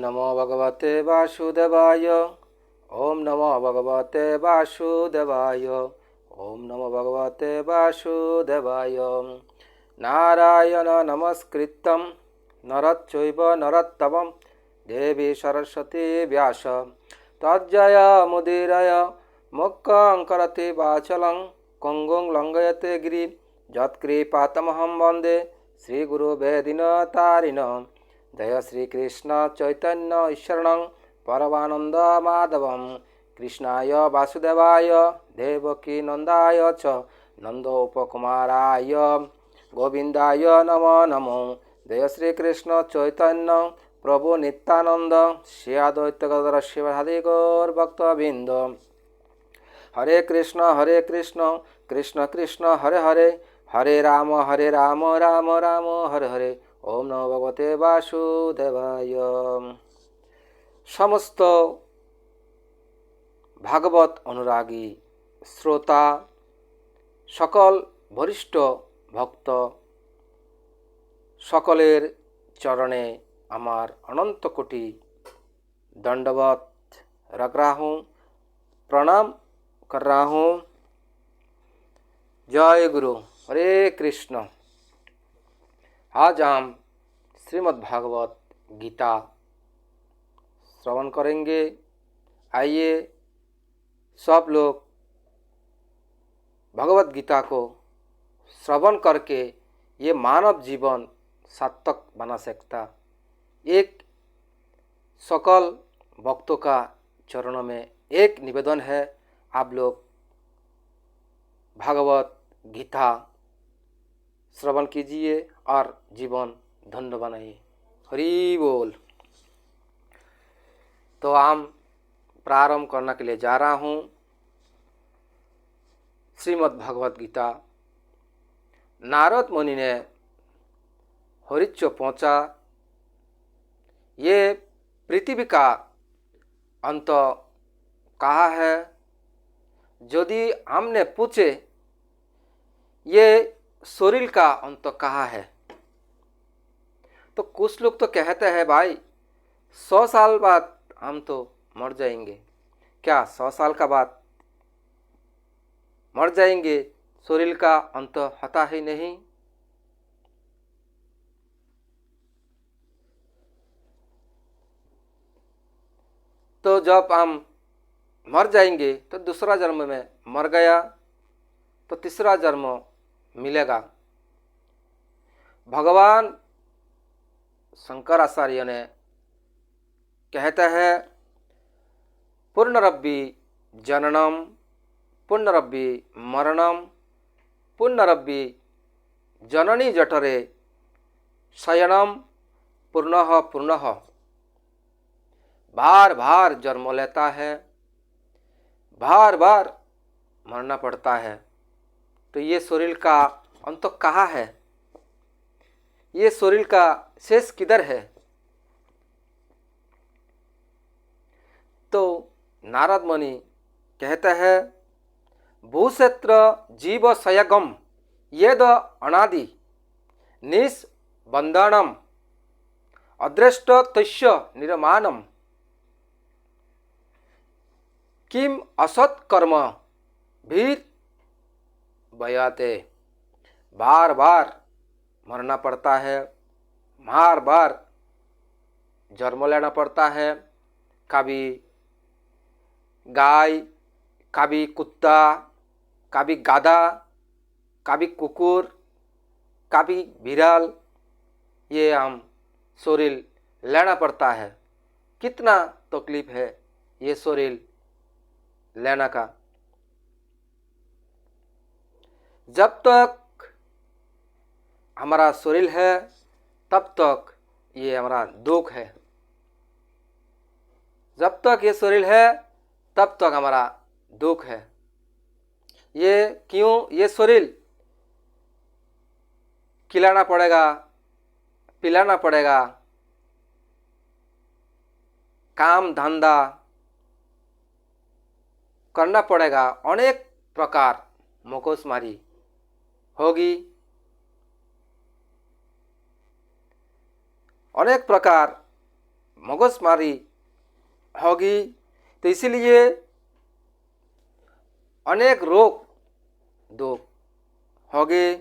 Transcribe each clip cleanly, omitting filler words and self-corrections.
नमो भगवते वासुदेवाय। ओम नमो भगवते वासुदेवाय। ओम नमो भगवते वासुदेवाय। नारायण नमस्कृतं नरच्चैव नरोत्तमं देवी सरस्वती व्यास तज्जया मुदीरय मुक्तं करति वाचलं कुङ्गुं लङ्घयते गिरिं यत्कृपातमहं वन्दे श्रीगुरुवेदिनतारिणं। जय श्री कृष्ण चैतन्य ईश्वरं परमानंद माधवं कृष्णाय वासुदेवाय देवकी नंदाय च नंदोपकुमाराय गोविंदाय नमो नमो। जय श्री कृष्ण चैतन्य प्रभु नित्यानंद श्री अद्वैत गदाधर शिवासादि गौर भक्तबिंद। हरे कृष्ण कृष्ण कृष्ण हरे हरे हरे राम राम राम हरे हरे। ओम नमो भगवते वासुदेवाय। समस्त भागवत अनुरागी श्रोता सकल वरिष्ठ भक्त सकलेर चरणे आमार अनंत कोटि दंडवत रख रहा हूँ, प्रणाम कर रहा हूँ। जय गुरु। हरे कृष्ण। आज हम श्रीमद् भागवत गीता श्रवण करेंगे। आइए सब लोग भगवत गीता को श्रवण करके ये मानव जीवन सार्थक बना सकता। एक सकल भक्तों का चरणों में एक निवेदन है, आप लोग भागवत गीता श्रवण कीजिए और जीवन धन्य बनाइए। हरि बोल। तो हम प्रारंभ करने के लिए जा रहा हूँ। श्रीमद् भगवत गीता। नारद मुनि ने हरिच्च पहुँचा। ये पृथ्वी का अंत कहाँ है? यदि हमने पूछे ये शरीर का अंत कहाँ है, तो कुछ लोग तो कहते हैं भाई 100 साल बाद हम तो मर जाएंगे। क्या 100 साल का बाद मर जाएंगे? शरीर का अंत होता ही नहीं। तो जब हम मर जाएंगे तो दूसरा जन्म में मर गया तो तीसरा जन्म मिलेगा। भगवान शंकराचार्य ने कहते हैं पुनरपि जननम पुनरपि मरणम पुनरपि जननी जठरे शयनम पुनः पुनः। बार बार जन्म लेता है, बार बार मरना पड़ता है। तो ये शरीर का अंत कहाँ है? ये शरीर का शेष किधर है? तो नारद मुनि कहते हैं भूक्षेत्र जीव सयगम यद अनादि निस्बंधनम अदृष्ट तस्य निर्माणम किम असत कर्म भीर बयाते। बार बार मरना पड़ता है, बार बार जन्म लेना पड़ता है। कभी गाय, कभी कुत्ता, कभी गाधा, कभी कुकुर, कभी बिराल, ये हम शरीर लेना पड़ता है। कितना तकलीफ है ये शरीर लेना का। जब तक हमारा शरीर है तब तक ये हमारा दुख है। जब तक ये शरीर है तब तक हमारा दुख है। ये क्यों? ये शरीर खिलाना पड़ेगा, पिलाना पड़ेगा, काम धंधा करना पड़ेगा, अनेक प्रकार मगजमारी होगी, अनेक प्रकार मगजमारी होगी, तो इसीलिए अनेक रोग दुख होगी।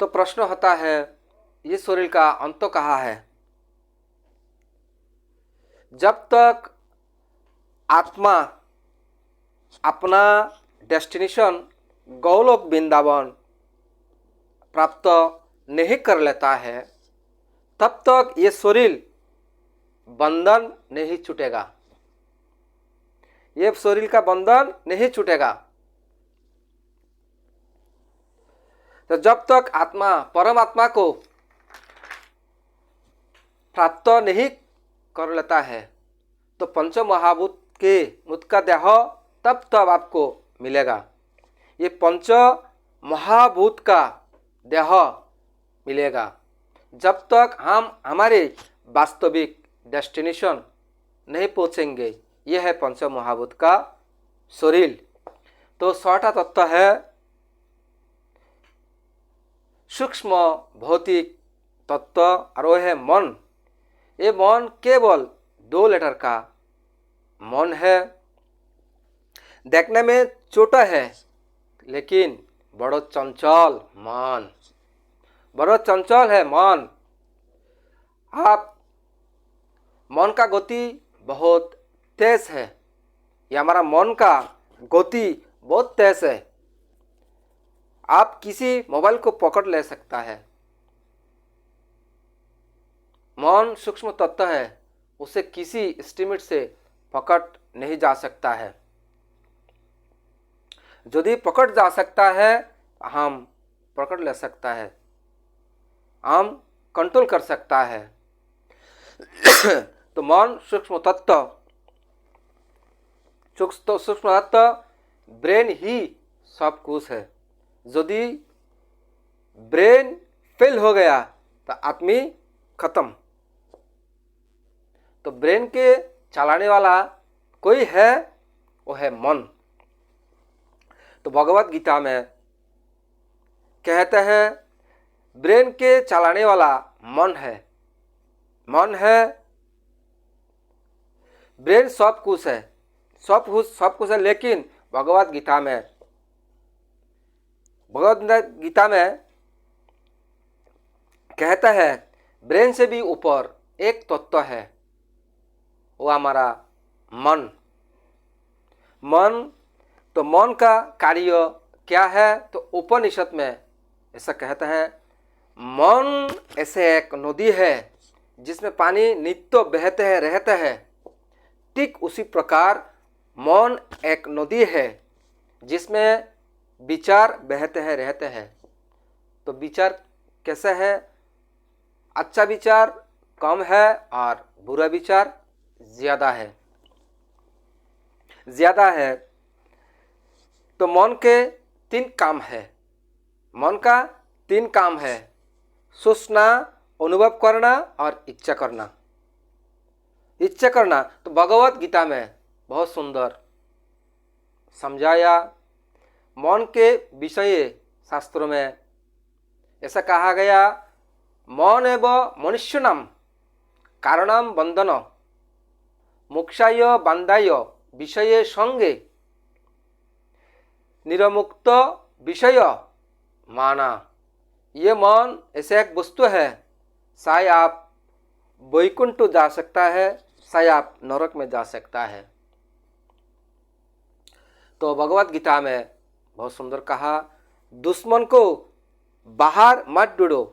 तो प्रश्न होता है, ये शरीर का अंत कहाँ है? जब तक आत्मा अपना डेस्टिनेशन गौलोक वृंदावन प्राप्त नहीं कर लेता है, तब तक ये शरीर बंधन नहीं छूटेगा, ये शरीर का बंधन नहीं छूटेगा। तो जब तक आत्मा परमात्मा को प्राप्त नहीं कर लेता है, तो पंच महाभूत के मुत का देह तब आपको मिलेगा। ये पंच महाभूत का देह मिलेगा। जब तक हम हमारे वास्तविक डेस्टिनेशन नहीं पहुँचेंगे, यह है पंच महाभूत का शरीर। तो छठा तत्व है सूक्ष्म भौतिक तत्व, और वह है मन। ये मन केवल 2 लेटर का मन है, देखने में छोटा है लेकिन बड़ो चंचल मन, बड़ो चंचल है मन। आप मन का गति बहुत तेज है, ये हमारा मन का गति बहुत तेज है। आप किसी मोबाइल को पकड़ ले सकता है। मन सूक्ष्म तत्व है, उसे किसी एस्टिमेट से पकड़ नहीं जा सकता है। यदि पकड़ जा सकता है, हम पकड़ ले सकता है, हम कंट्रोल कर सकता है। तो मन सूक्ष्म तत्व, सूक्ष्म तत्व ब्रेन ही सब कुछ है। यदि ब्रेन फेल हो गया तो आदमी खत्म। तो ब्रेन के चलाने वाला कोई है, वो है मन। तो भगवत गीता में कहते हैं ब्रेन के चलाने वाला मन है, मन है। ब्रेन सब कुछ है, सब कुछ है, लेकिन भगवत गीता में कहता है ब्रेन से भी ऊपर एक तत्व है, वो हमारा मन। तो मन का कार्य क्या है? तो उपनिषद में ऐसा कहता है, मन ऐसे एक नदी है जिसमें पानी नित्य बहते हैं रहते हैं। ठीक उसी प्रकार मन एक नदी है जिसमें विचार बहते हैं रहते हैं। तो विचार कैसा है? अच्छा विचार कम है और बुरा विचार ज़्यादा है। तो मन के 3 काम है, मन का 3 काम है, सोचना, अनुभव करना और इच्छा करना। तो भगवत गीता में बहुत सुंदर समझाया। मन के विषय शास्त्रों में ऐसा कहा गया, मन एव मनुष्यनाम कारणम बंधन मोक्षाय बांधाय विषय संगे निरमुक्त विषय माना। ये मन ऐसे एक वस्तु है, चाहे आप वैकुंठ जा सकता है, चाहे आप नरक में जा सकता है। तो भगवत गीता में बहुत सुंदर कहा, दुश्मन को बाहर मत ढूंढो,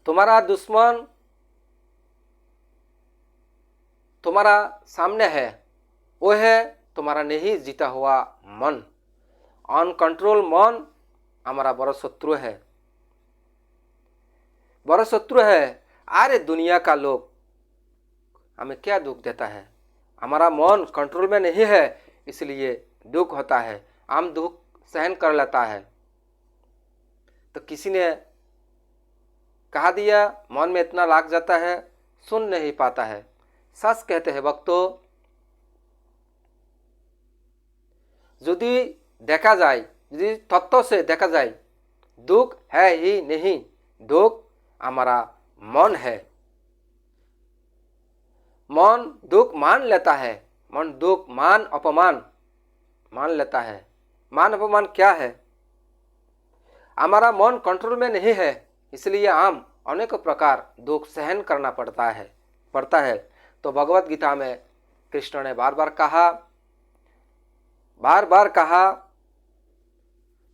तुम्हारा दुश्मन तुम्हारा सामने है, वो है तुम्हारा नहीं जीता हुआ मन। अनकंट्रोल मन हमारा बड़ा शत्रु है। अरे दुनिया का लोग हमें क्या दुख देता है, हमारा मन कंट्रोल में नहीं है, इसलिए दुख होता है, हम दुख सहन कर लेता है। तो किसी ने कहा दिया, मन में इतना लाग जाता है, सुन नहीं पाता है। सच कहते हैं भक्तों, यदि देखा जाए, यदि तत्व से देखा जाए, दुख है ही नहीं, दुख हमारा मन है। मन दुख मान लेता है, मन दुख मान अपमान मान लेता है। मान अपमान क्या है? हमारा मन कंट्रोल में नहीं है, इसलिए हम अनेक प्रकार दुख सहन करना पड़ता है। तो भगवत गीता में कृष्ण ने बार बार कहा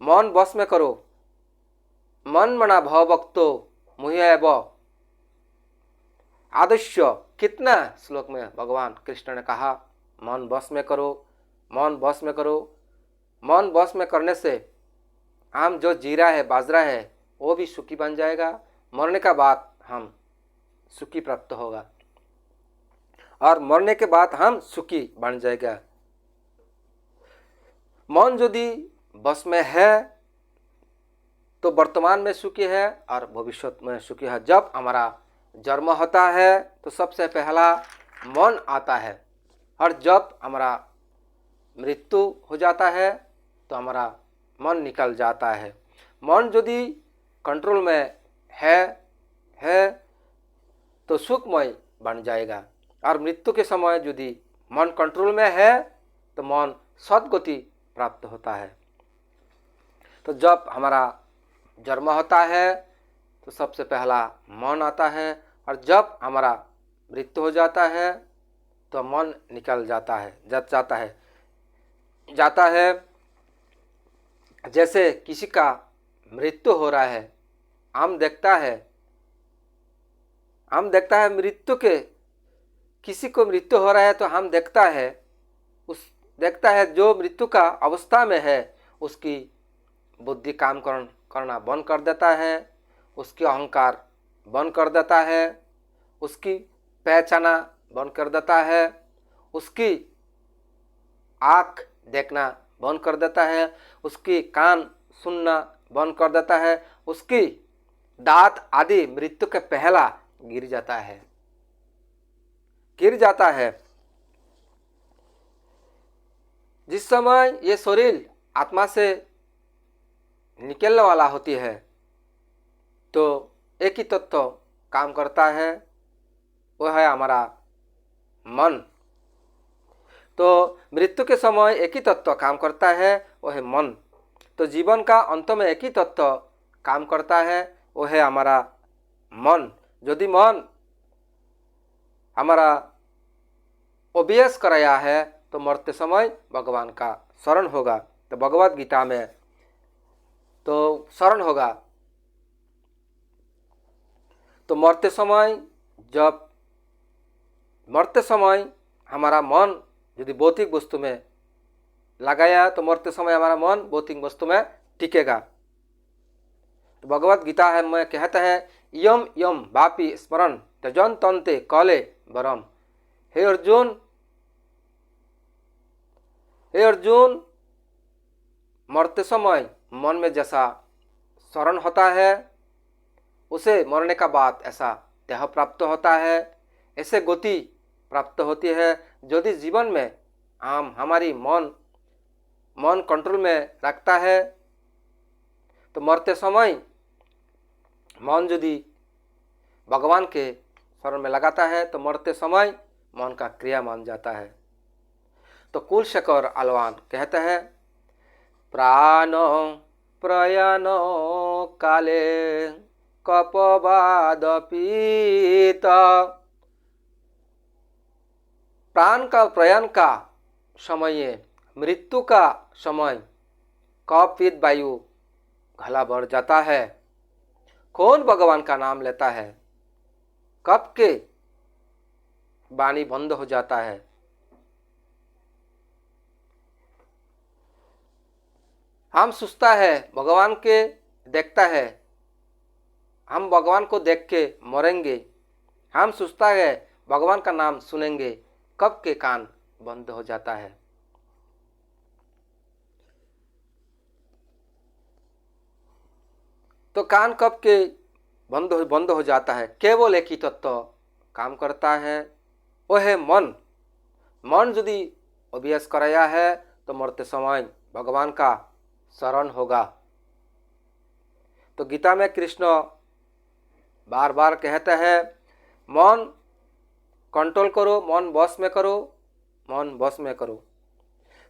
मन बस में करो, मन मना भव भक्तो मुह्यैव आदर्श। कितना श्लोक में भगवान कृष्ण ने कहा मन बस में करो, मन बस में करो। मन बस में करने से हम जो जीरा है, बाजरा है, वो भी सुखी बन जाएगा। मरने का बाद हम सुखी प्राप्त होगा और मरने के बाद हम सुखी बन जाएगा। मन यदि बस में है तो वर्तमान में सुखी है और भविष्य में सुखी है। जब हमारा जन्म होता है तो सबसे पहला मन आता है, और जब हमारा मृत्यु हो जाता है तो हमारा मन निकल जाता है। मन यदि कंट्रोल में है तो सुखमय बन जाएगा, और मृत्यु के समय यदि मन कंट्रोल में है तो मन सद्गति प्राप्त होता है। तो जब हमारा जन्म होता है तो सबसे पहला मन आता है, और जब हमारा मृत्यु हो जाता है तो मन निकल जाता है। जैसे किसी का मृत्यु हो रहा है, हम देखता है मृत्यु के, किसी को मृत्यु हो रहा है तो हम देखता है जो मृत्यु का अवस्था में है उसकी बुद्धि काम करना बंद कर देता है, उसकी अहंकार बंद कर देता है, उसकी पहचाना बंद कर देता है, उसकी आँख देखना बंद कर देता है, उसकी कान सुनना बंद कर देता है, उसकी दांत आदि मृत्यु के पहला गिर जाता है। जिस समय ये शरीर आत्मा से निकलने वाला होती है तो एक ही तत्व काम करता है, वह है हमारा मन। तो मृत्यु के समय एक ही तत्व काम करता है, वह है मन। तो जीवन का अंत में एक ही तत्व काम करता है, वह है हमारा मन। यदि मन हमारा अभ्यास कराया है तो मरते समय भगवान का शरण होगा। तो भगवत गीता में तो शरण होगा। तो मरते समय हमारा मन यदि भौतिक वस्तु में लगाया तो मरते समय हमारा मन भौतिक वस्तु में टिकेगा। तो भगवत गीता है में कहता है यम यम वापि स्मरण त्यजन तंते कले वरम। हे अर्जुन, मरते समय मन में जैसा शरण होता है उसे मरने का बाद ऐसा देह प्राप्त होता है, ऐसे गति प्राप्त होती है। यदि जीवन में हम हमारी मन कंट्रोल में रखता है तो मरते समय मन यदि भगवान के शरण में लगाता है तो मरते समय मन का क्रिया मान जाता है। तो कुलशेखर आलवान कहते हैं प्राण प्रयाण काले कपवादपीत। प्राण का प्रयाण का समय, मृत्यु का समय कपविद वायु गला भर जाता है। कौन भगवान का नाम लेता है? कब के वाणी बंद हो जाता है। हम सोचता है भगवान के देखता है, हम भगवान को देख के मरेंगे। हम सोचता है भगवान का नाम सुनेंगे, कब के कान बंद हो जाता है। तो कान कब के बंद हो जाता है। केवल एक ही तत्व काम करता है, वह है मन। मन यदि अभ्यास कराया है तो मरते समय भगवान का शरण होगा। तो गीता में कृष्ण बार बार कहते हैं मन कंट्रोल करो, मन बस में करो, मन बस में करो।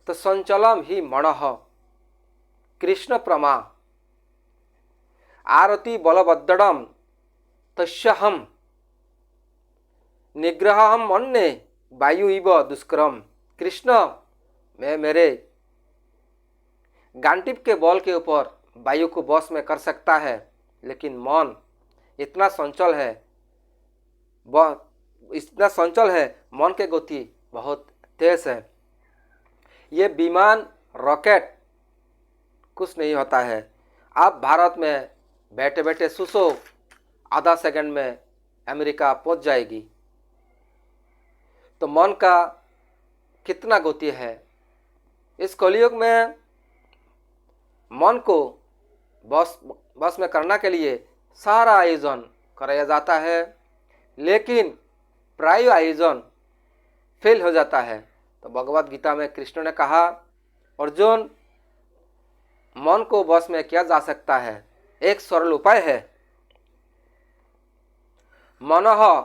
तो संचलम ही मनः कृष्ण प्रमा आरती बलभद्रम तस्यहम निग्रहम मन्ये वायु इव दुष्करम। कृष्ण मैं मेरे गांडीव के बल के ऊपर वायु को बस में कर सकता है, लेकिन मन इतना चंचल है, इतना चंचल है, मन के गति बहुत तेज है। ये विमान रॉकेट कुछ नहीं होता है। आप भारत में बैठे बैठे सोचो, आधा सेकंड में अमेरिका पहुंच जाएगी। तो मन का कितना गति है। इस कलयुग में मन को बस में करने के लिए सारा आयोजन कराया जाता है, लेकिन प्राय आयोजन फेल हो जाता है। तो भगवत गीता में कृष्ण ने कहा, अर्जुन मन को बस में किया जा सकता है, एक सरल उपाय है, मनः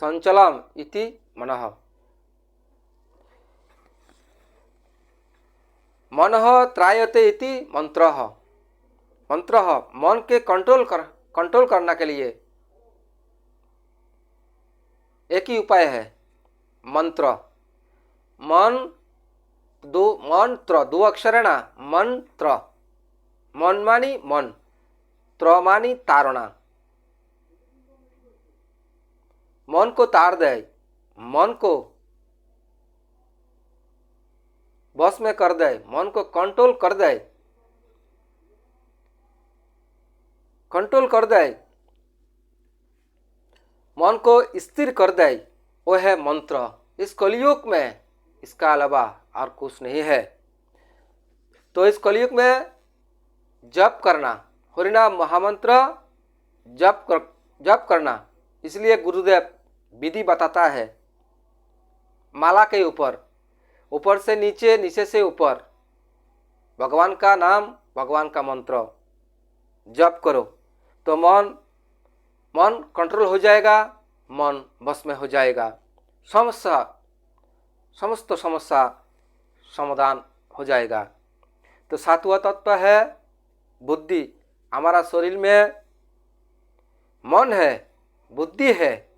संचलम इति मनः। मनः त्रायते इति मंत्रः। मंत्रः मन के कंट्रोल करने के लिए एक ही उपाय है, मंत्र। मंत्र दो अक्षर है ना, मंत्र। मन मानी मन, त्र मानी तारणा। मन को तार दे, मन को बस में कर दे, मन को कंट्रोल कर दे, कंट्रोल कर दे, मन को स्थिर कर दे, वो है मंत्र। इस कलयुग में इसका अलावा और कुछ नहीं है। तो इस कलयुग में जप करना, हरिनाम महामंत्र जप करना, इसलिए गुरुदेव विधि बताता है। माला के ऊपर से नीचे, नीचे से ऊपर भगवान का नाम, भगवान का मंत्र जप करो तो मन कंट्रोल हो जाएगा, मन बस में हो जाएगा, समस्त समस्या समाधान हो जाएगा। तो सातवां तत्व है बुद्धि। हमारा शरीर में मन है, बुद्धि है।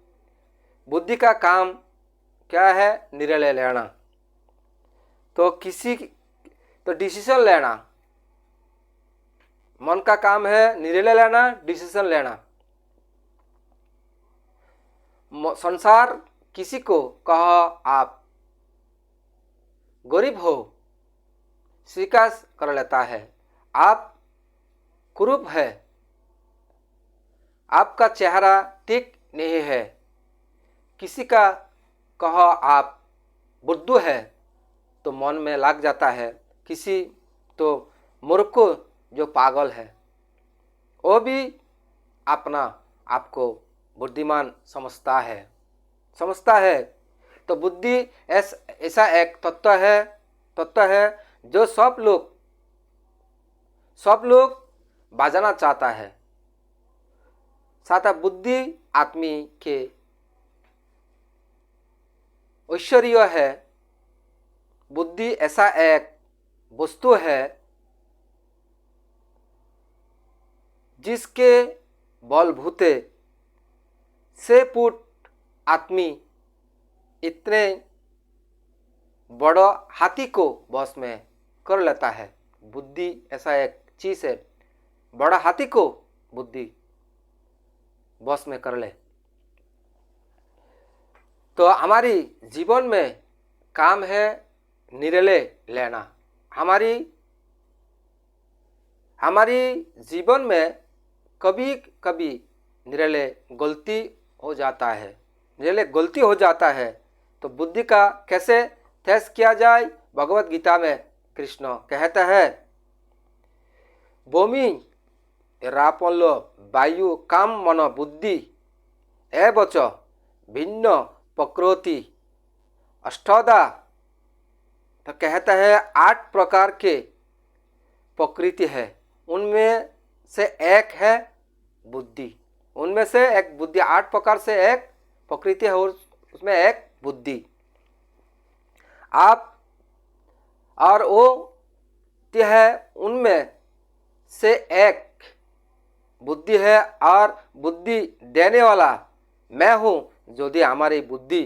बुद्धि का काम क्या है? निर्णय लेना। तो डिसीजन लेना। मन का काम है निर्णय लेना, डिसीजन लेना। संसार किसी को कहो आप गरीब हो, स्वीकार कर लेता है। आप कुरूप है, आपका चेहरा ठीक नहीं है, किसी का कहो आप बुद्धू है तो मन में लग जाता है। किसी तो मूर्ख जो पागल है वो भी अपना आपको बुद्धिमान समझता है। तो बुद्धि ऐसा एक तत्व है जो सब लोग बजाना चाहता है। साथ बुद्धि आदमी के ऐश्वर्य है। बुद्धि ऐसा एक वस्तु है जिसके बलबूते से फुट आदमी इतने बड़ा हाथी को बस में कर लेता है। बुद्धि ऐसा एक चीज है, बड़ा हाथी को बुद्धि बस में कर ले। तो हमारी जीवन में काम है निर्णय लेना। हमारी जीवन में कभी कभी निर्णय गलती हो जाता है। तो बुद्धि का कैसे तेज किया जाए? भगवत गीता में कृष्ण कहता है, भूमि रापल्लो वायु काम मन बुद्धि एवच भिन्न प्रकृति अष्टधा। तो कहता है 8 प्रकार के प्रकृति है, उनमें से एक है बुद्धि, उनमें से एक बुद्धि, 8 प्रकार से एक प्रकृति है और उसमें एक बुद्धि। आप और वो है, उनमें से एक बुद्धि है और बुद्धि देने वाला मैं हूँ। यदि हमारी बुद्धि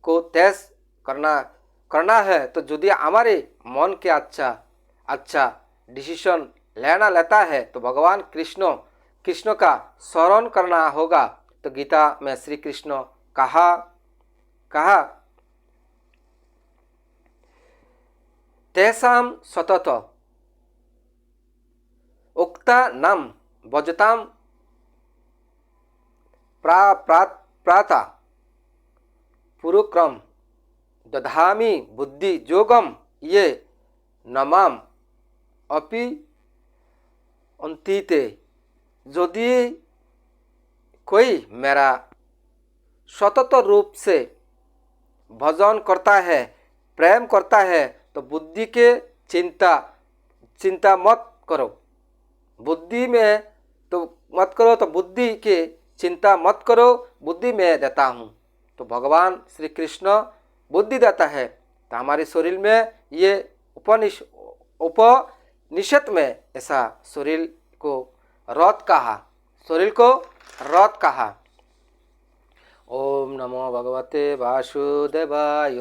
को तेज करना है, तो यदि हमारे मन के अच्छा डिसीजन लेता है, तो भगवान कृष्ण का स्मरण करना होगा। तो गीता में श्री कृष्ण कहा तेषां सतत उक्ता नाम भजताम प्राता पुरुक्रम दधामी बुद्धि जोगम ये नमाम अपि अंतीते। यदि कोई मेरा सतत रूप से भजन करता है, प्रेम करता है, तो बुद्धि के चिंता मत करो। बुद्धि में तो मत करो, तो बुद्धि के चिंता मत करो, बुद्धि मैं देता हूँ। तो भगवान श्री कृष्ण बुद्धि देता है। तो हमारे शरीर में ये उपनिषद में ऐसा शरीर को रथ कहा। ओम नमो भगवते वासुदेवाय।